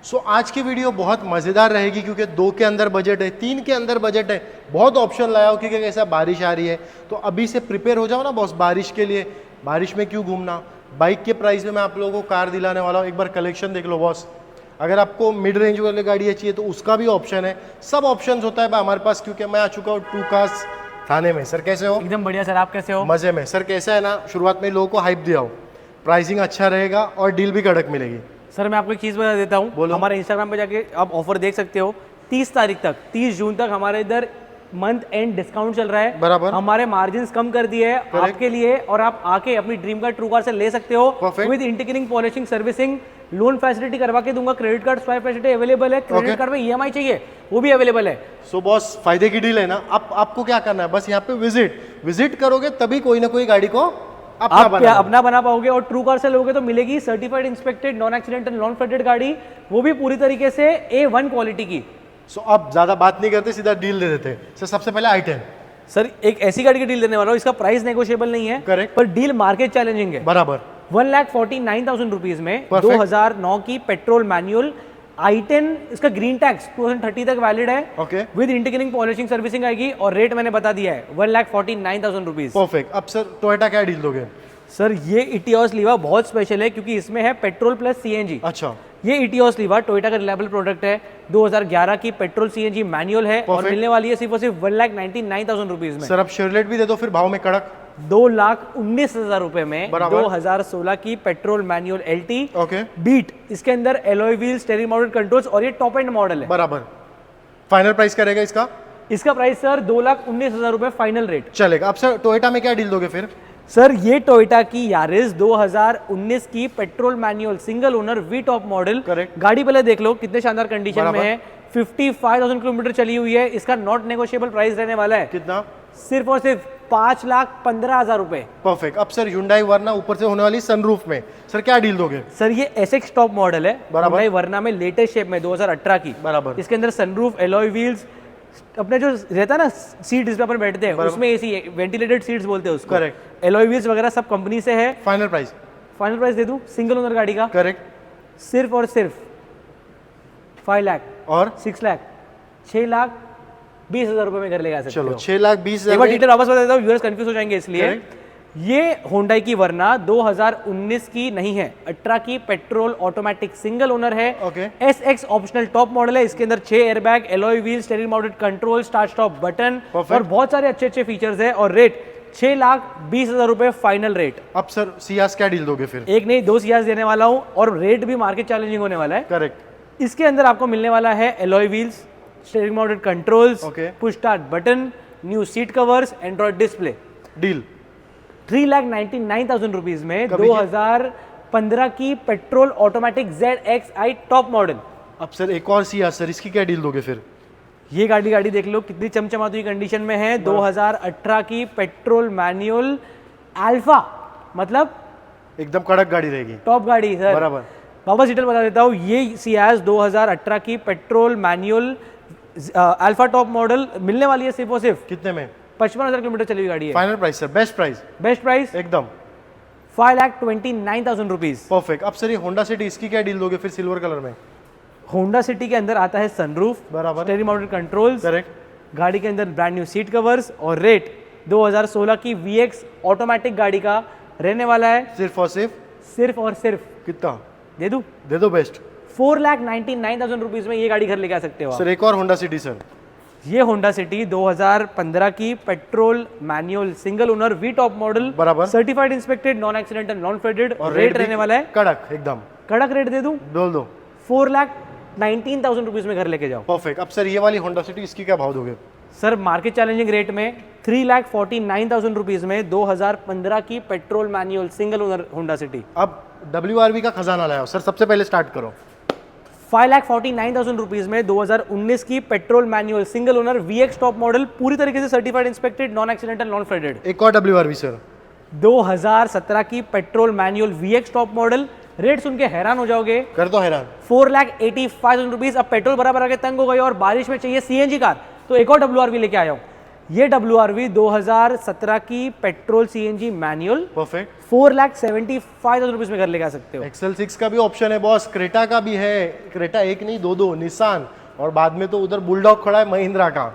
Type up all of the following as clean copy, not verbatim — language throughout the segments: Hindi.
सो आज की वीडियो बहुत मज़ेदार रहेगी क्योंकि 2 के अंदर बजट है, 3 के अंदर बजट है, बहुत ऑप्शन लाया हो क्योंकि कैसा बारिश आ रही है तो अभी से प्रिपेयर हो जाओ ना बॉस बारिश के लिए। बारिश में क्यों घूमना, बाइक के प्राइस में मैं आप लोगों को कार दिलाने वाला हूँ। एक बार कलेक्शन देख लो बॉस। अगर आपको मिड रेंज वाली गाड़ी चाहिए तो उसका भी ऑप्शन है, सब ऑप्शन होता है हमारे पास क्योंकि मैं आ चुका हूँ 2 कार्स थाने में। सर कैसे हो? एकदम बढ़िया सर, आप कैसे हो? मज़े में। सर कैसा है ना, शुरुआत में लोगों को हाइप दिया हो, प्राइसिंग अच्छा रहेगा और डील भी कड़क मिलेगी। सर मैं आपको एक चीज़ बता देता हूँ, बोलो। हमारे इंस्टाग्राम पे जाके आप ऑफर देख सकते हो। 30 तारीख तक, 30 जून तक हमारे इधर मंथ एंड डिस्काउंट चल रहा है। बराबर। हमारे मार्जिन कम कर दिए है आपके लिए और आप आके अपनी ड्रीम कार ट्रू कार से ले सकते हो। Perfect। With integrating polishing servicing, loan facility करवा के दूंगा, credit card swipe facility available है, क्रेडिट कार्ड में EMI चाहिए वो भी अवेलेबल है। सो बॉस फायदे की डील है ना। आपको क्या करना है, बस यहाँ पे विजिट करोगे तभी कोई ना कोई गाड़ी को आप अपना बना पाओगे। और ट्रू कार से लोगे तो मिलेगी certified inspected non accidental non flooded गाड़ी, वो भी पूरी तरीके से A1 क्वालिटी की। सो अब ज्यादा बात नहीं करते, सीधा डील दे देते। सर सबसे पहले i10। सर एक ऐसी गाड़ी की डील देने वाला हूँ, इसका प्राइस नेगोशिएबल नहीं है। करेक्ट। पर डील मार्केट चैलेंजिंग है। बराबर। 1,49,000 रुपीज में Perfect। 2009 की पेट्रोल मैनुअल i10, इसका ग्रीन टैक्स 2030 तक वैलिड है। Okay. With integrating polishing servicing आएगी और रेट मैंने बता दिया है 1,49,000 रुपीज। परफेक्ट। अब सर टोयोटा क्या डील दोगे? सर ये इटियोस लीवा बहुत स्पेशल है क्योंकि इसमें है पेट्रोल प्लस CNG। अच्छा। ये इटियोस लीवा टोयोटा का रिलायबल प्रोडक्ट है, 2011 की पेट्रोल CNG मैनुअल है और मिलने वाली है सिर्फ और सिर्फ 1,99,000 रुपीज में। सर अब शेयरलेट भी दे दो फिर भाव में कड़क। 2,19,000 रुपए में बराबर। 2016 की petrol manual LT okay. Beat, इसके अंदर alloy wheel, steering mounted controls और ये टॉप एंड मॉडल है। बराबर। फाइनल प्राइस क्या रहेगा इसका? इसका प्राइस सर 2,19,000 रुपए फाइनल रेट चलेगा। अब सर टोयोटा में क्या डील दोगे फिर? सर ये टोयोटा की यारिस 2019 की petrol manual single owner V top model. Correct. गाड़ी पहले देख लो कितने शानदार कंडीशन में है। 55,000 किलोमीटर चली हुई है। इसका नॉट नेगोशिएबल प्राइस रहने वाला है कितना? सिर्फ और सिर्फ 5,15,000 रुपए। परफेक्ट। अब सर Hyundai वर्ना ऊपर से होने वाली सनरूफ में सर क्या डील दोगे? सर ये SX टॉप मॉडल है, बराबर। Hyundai वर्ना में लेटेस्ट शेप में 2018 की। बराबर। इसके अंदर सनरूफ, एलॉय व्हील्स, अपने जो रहता है ना सीट जिस पे अपन बैठते हैं उसमें AC वेंटिलेटेड सीट्स बोलते हैं उसको। करेक्ट। एलॉय व्हील्स वगैरह सब कंपनी से है। Final price? फाइनल प्राइस दे दूं सिंगल ओनर गाड़ी का? करेक्ट। सिर्फ और सिर्फ 5 लाख और 6 लाख 6,20,000 रुपए में घर ले जा सकते चलो हो। 6,20,000। एक बार डिटेल वापस बता देता हूँ, व्यूअर्स कंफ्यूज हो जाएंगे इसलिए। ये Hyundai की वर्ना 2019 की नहीं है, 18 की पेट्रोल ऑटोमेटिक सिंगल ओनर है। Okay. SX optional top model है। इसके अंदर 6 airbag, alloy wheel, steering mounted control, start stop button और बहुत सारे अच्छे अच्छे फीचर्स है। और रेट 6,20,000 रुपए फाइनल रेट। अब सर सियास क्या डील दोगे फिर? एक नहीं 2 सियाज देने वाला हूँ और रेट भी मार्केट चैलेंजिंग होने वाला है। करेक्ट। इसके अंदर आपको मिलने वाला है alloy wheels, steering mounted controls, okay. Push start button, new seat covers, Android display. Deal 3,99,000 rupees में 2015 की petrol automatic ZXi top model. अब सर एक और सियास सर, इसकी क्या डील दोगे फिर? ये गाड़ी देख लो कितनी चमचमाती हुई कंडीशन में है। 2018 की पेट्रोल मैनुअल अल्फा, मतलब एकदम कड़क गाड़ी रहेगी। टॉप गाड़ी सर। बराबर। वापस डिटेल बता देता हूँ, ये सियाज 2018 की petrol manual alpha top model मिलने वाली है सिर्फ और सिर्फ कितने में? 55,000 किलोमीटर चली हुई गाड़ी है। Final price sir, best price? Best price एकदम 5,29,000 रुपीज। परफेक्ट। अब सर ये होंडा सिटी, इसकी क्या डील दोगे फिर सिल्वर कलर में? होंडा सिटी के अंदर आता है सनरूफ, बराबर। Steering mounted controls, correct. गाड़ी के अंदर ब्रांड न्यू सीट कवर्स और रेट 2016 की VX ऑटोमेटिक गाड़ी का रहने वाला है सिर्फ और सिर्फ कितना दे दूं? दे दो बेस्ट 4,99,000 रुपीज में ये गाड़ी घर लेके आ सकते हो सर। एक और होंडा सिटी सर। ये होंडा सिटी 2015 की petrol manual single owner V top model, बराबर। Certified inspected non accidental non faded और रेट रहने वाला है कड़क एकदम। कड़क रेट दे दूं? बोल दो। 4,19,000 रुपीज में घर लेके जाओ। परफेक्ट। अब सर ये वाली होंडा सिटी, इसकी क्या भाव दोगे? सर मार्केट चैलेंजिंग रेट में 3,49,000 रुपीज में 2015 की petrol manual single owner Honda city. अब WRV का खजाना लाया सर, सबसे पहले स्टार्ट करो। 5,49,000 रुपीज में 2019 की petrol manual single owner VX top model, पूरी तरीके से certified inspected non accidental non flooded. एक और WRV सर। 2017 की petrol manual VX top model, rate सुन के हैरान हो जाओगे। कर दो हैरान। 4,85,000 रुपीज। अब पेट्रोल बराबर आके तंग हो गई और बारिश में चाहिए CNG कार तो एक और WRV लेके आया हूँ। ये WRV 2017 की petrol CNG manual perfect. 4,75,000 rupees में घर लेके आ सकते हो। XL6 का भी ऑप्शन है बॉस, क्रेटा का भी है, क्रेटा एक नहीं दो निसान, और बाद में तो उधर बुलडॉग खड़ा है महिंद्रा का।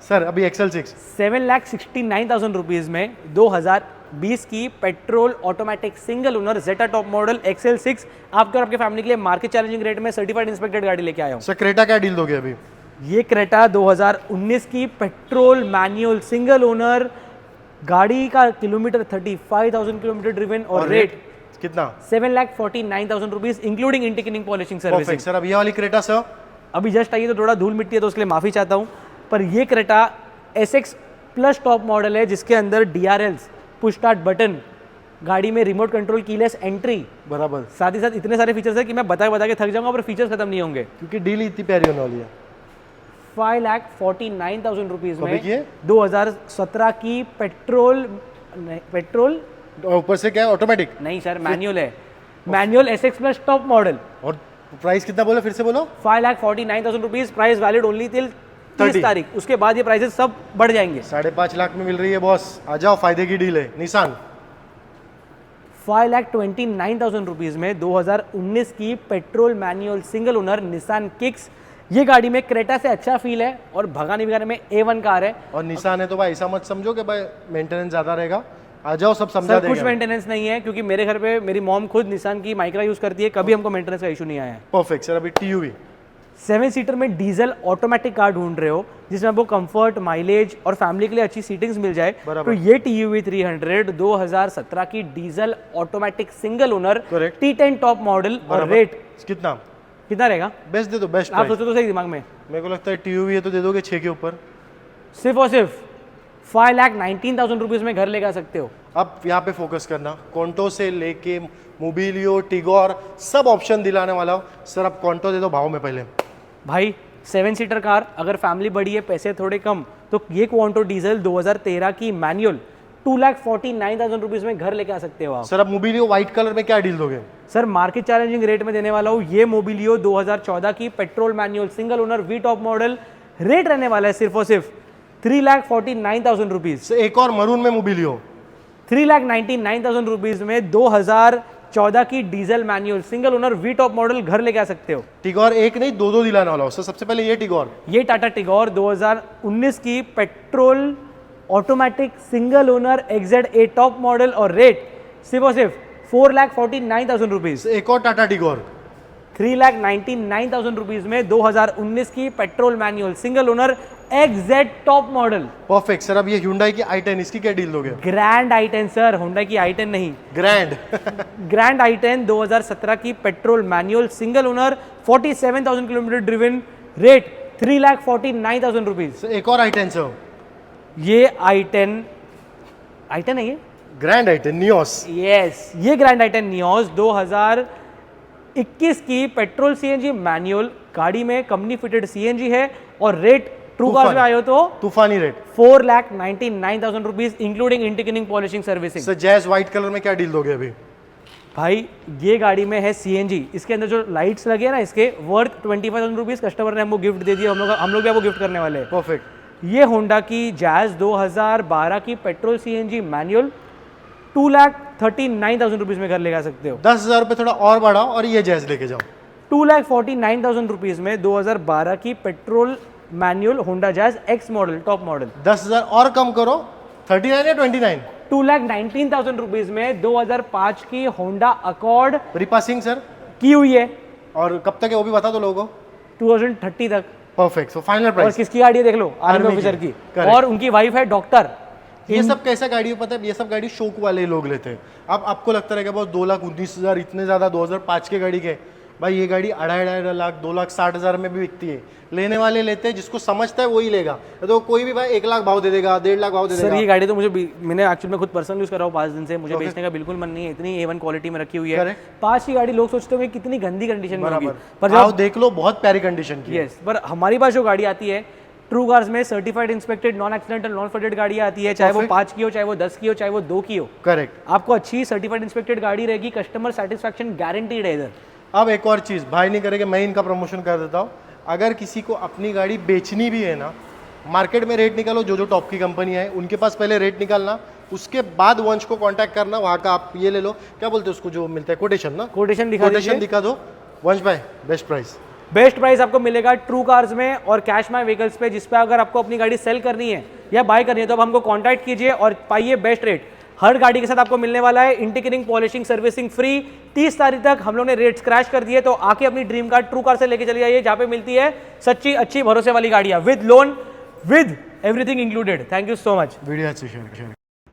सर अभी XL6 7,69,000 रुपीज में 2020 की पेट्रोल ऑटोमेटिक सिंगल ओनर जेटा टॉप मॉडल XL6 आपके और आपके फैमिली के लिए मार्केट चैलेंजिंग रेट में सर्टिफाइड इंस्पेक्टेड गाड़ी लेके आया हूँ। सर क्रेटा क्या डील दोगे अभी? ये क्रेटा 2019 की पेट्रोल मैनुअल सिंगल ओनर, गाड़ी का किलोमीटर 35,000 किलोमीटर ड्रिवन और रेट कितना? 7,49,000 rupees including integrating polishing servicing. Perfect sir. अब ये वाली क्रेटा सर अभी जस्ट आई है तो थोड़ा धूल मिट्टी है तो उसके लिए माफी चाहता हूँ, पर ये Creta SX plus top model है जिसके अंदर DRLs, पुश स्टार्ट बटन, गाड़ी में रिमोट कंट्रोल कीलेस एंट्री, बराबर, साथ ही साथ इतने सारे फीचर्स है कि मैं बता के थक जाऊंगा पर फीचर्स खत्म नहीं होंगे। क्योंकि डील इतनी प्यारी होने वाली है। 5,49,000 रुपीज कभी की में है? 2017 की पेट्रोल ऊपर से क्या है, ऑटोमेटिक? नहीं सर, मैनुअल है, manual SX plus top model. और प्राइस कितना बोला, फिर से बोलो? 5,49,000 rupees, price valid only till 30 30 तारीख, उसके बाद ये प्राइसेस सब बढ़ जाएंगे। 5.5 लाख में मिल रही है बॉस, आ जाओ, फायदे की डील है। निसान 5,29,000 रुपीज में 2019 की petrol manual single owner Nissan kicks. ये गाड़ी में क्रेटा से अच्छा फील है और भगाने भिगाने में A1 कार है। और निसान है तो भाई ऐसा मत समझो कि भाई मेंटेनेंस ज्यादा रहेगा, आ जाओ सब समझा सर देंगे। कुछ मेंटेनेंस नहीं है क्योंकि मेरे घर पे मेरी मॉम खुद निसान की माइक्रा यूज करती है, कभी हमको मेंटेनेंस का इशू नहीं आया है। Perfect sir. अभी TUV 7 सीटर में डीजल ऑटोमेटिक कार ढूंढ रहे हो जिसमें आपको कंफर्ट, माइलेज और फैमिली के लिए अच्छी सीटिंग्स मिल जाए, बराबर। तो ये TUV 300 2017 की diesel automatic single owner Correct। T10 top model और बराबर। रेट कितना? कितना रहेगा? बेस्ट दे दो, बेस्ट आप प्राइस। सोचो तो सही दिमाग में। मेरे को लगता है TUV है तो दे दोगे 6 के ऊपर। सिर्फ और सिर्फ 5,19,000 रुपीज में घर लेकर आ सकते हो। अब यहाँ पे फोकस करना, कॉन्टो से लेके मोबिलियो, टिगोर, सब ऑप्शन दिलाने वाला हो। सर अब कॉन्टो दे दो भाव में पहले। भाई 7 सीटर कार, अगर फैमिली बड़ी है, पैसे थोड़े कम, तो ये क्वांटो डीजल 2013 की मैनुअल 2,49,000 रुपीज में घर लेके आ सकते हो आप। सर अब मोबिलियो व्हाइट कलर में क्या डील दोगे? सर मार्केट चैलेंजिंग रेट में देने वाला हूँ ये मोबिलियो 2014 की petrol manual single owner V top model, rate रहने वाला है सिर्फ और सिर्फ 3,49,000 रुपीज। सर एक और मरून में मोबिलियो 3,99,000 रुपीज में 2014 की diesel manual single owner V top model घर लेके आ सकते हो। टिगोर एक नहीं दो दिलाने वाला हो। सर सबसे पहले ये टिगोर, ये टाटा टिगोर 2019 की petrol automatic single owner XZ8 top model और रेट सिर्फ और सिर्फ 4,49,000 रुपीज। एक और टाटा टिगोर 3,99,000 रुपीज में 2019 की petrol manual single owner XZ top model. Perfect sir. अब ये Hyundai की i10, इसकी क्या डील दोगे? ग्रैंड i10 सर, होंडा की i10 नहीं, ग्रैंड ग्रैंड i10 2017 की petrol manual single owner 47,000 kilometre driven, rate 3,49,000 rupees. एक और i10 सर, ये i10 है ये, ग्रैंड i10 नियोस। यस, ये ग्रैंड i10 नियोस 2021 की पेट्रोल CNG मैनुअल, गाड़ी में कंपनी फिटेड CNG है और रेट ट्रू कार्स में आयो तो तूफानी rate 4,99,000 rupees including integrating polishing servicing. Sir jazz white colour में क्या डील दोगे अभी? भाई ये गाड़ी में है CNG, इसके अंदर जो लाइट्स लगे हैं ना, इसके वर्थ 25,000 रुपीज कस्टमर ने हमको गिफ्ट दे दिया, हम लोग भी आपको गिफ्ट करने वाले हैं। परफेक्ट। ये होंडा की जैज 2012 की पेट्रोल CNG मैनुअल 2,39,000 रुपीज में घर ले जा सकते हो। 10,000 रुपये थोड़ा और बढ़ाओ और ये जैज लेके जाओ। 2,49,000 रुपीज में 2012 की petrol manual Honda jazz X model top model. 10,000 और कम करो, 39 या 29? 2,19,000 रुपीज में 2005 की होंडा अकॉर्ड रिपासिंग सर की हुई है, और कब तक है वो भी बता दो लोगों को। 2030 तक। परफेक्ट। सो फाइनल और प्राइस किसकी गाड़ी है देख लो, आर्मी Army ऑफिसर की। की, Correct। और उनकी वाइफ है डॉक्टर। ये सब कैसा गाड़ी है पता है? ये सब गाड़ी शौक वाले लोग लेते हैं। अब आपको लगता रहेगा बहुत 2,19,000 इतने ज़्यादा 2005 के गाड़ी के, भाई ये गाड़ी 2.5 लाख 2,60,000 में भी बिकती है। लेने वाले लेते हैं, जिसको समझता है वही लेगा। तो कोई भी भाई 1 लाख भाव दे देगा, 1.5 लाख भाव दे सर देगा। ये गाड़ी तो मैंने एक्चुअली में खुद पर्सनल यूज कर रहा हूँ 5 दिन से, मुझे बेचने का बिल्कुल मन नहीं है, इतनी A1 क्वालिटी में रखी हुई है। Correct। 5 की गाड़ी लोग सोचते होंगे कितनी गंदी कंडीशन में होगी, पर आओ जब देख लो, बहुत प्यारी कंडीशन की है। यस, पर हमारी पास जो गाड़ी आती है ट्रू कार्स में certified inspected non accidental non flooded गाड़ियाँ आती है, चाहे वो 5 की हो, चाहे वो 10 की हो, चाहे वो 2 की हो। करेक्ट। आपको अच्छी सर्टिफाइड इंस्पेक्टेड गाड़ी रहेगी, कस्टमर सेटिस्फैक्शन गारंटीड है इधर। अब एक और चीज़, भाई नहीं करेंगे, मैं इनका प्रमोशन कर देता हूँ। अगर किसी को अपनी गाड़ी बेचनी भी है ना, मार्केट में रेट निकालो, जो जो टॉप की कंपनी है उनके पास पहले रेट निकालना, उसके बाद वंश को कांटेक्ट करना, वहाँ का आप ये ले लो, क्या बोलते हैं उसको जो मिलता है, कोटेशन ना, कोटेशन दिखा कोटेशन दिखा दो, वंश भाई बेस्ट प्राइस। बेस्ट प्राइस आपको मिलेगा ट्रू कार्स में और कैश माई व्हीकल्स पे, जिस पे अगर आपको अपनी गाड़ी सेल करनी है या बाय करनी है तो आप हमको कांटेक्ट कीजिए और पाइए बेस्ट रेट। हर गाड़ी के साथ आपको मिलने वाला है इंटीग्रेटिंग पॉलिशिंग सर्विसिंग फ्री। 30 तारीख तक हम लोग ने रेट्स क्रैश कर दिए, तो आके अपनी ड्रीम कार ट्रू कार से लेके चली जाइए, जहाँ पे मिलती है सच्ची अच्छी भरोसे वाली गाड़ियाँ with loan with everything included. Thank you so much. Video अच्छी शेयर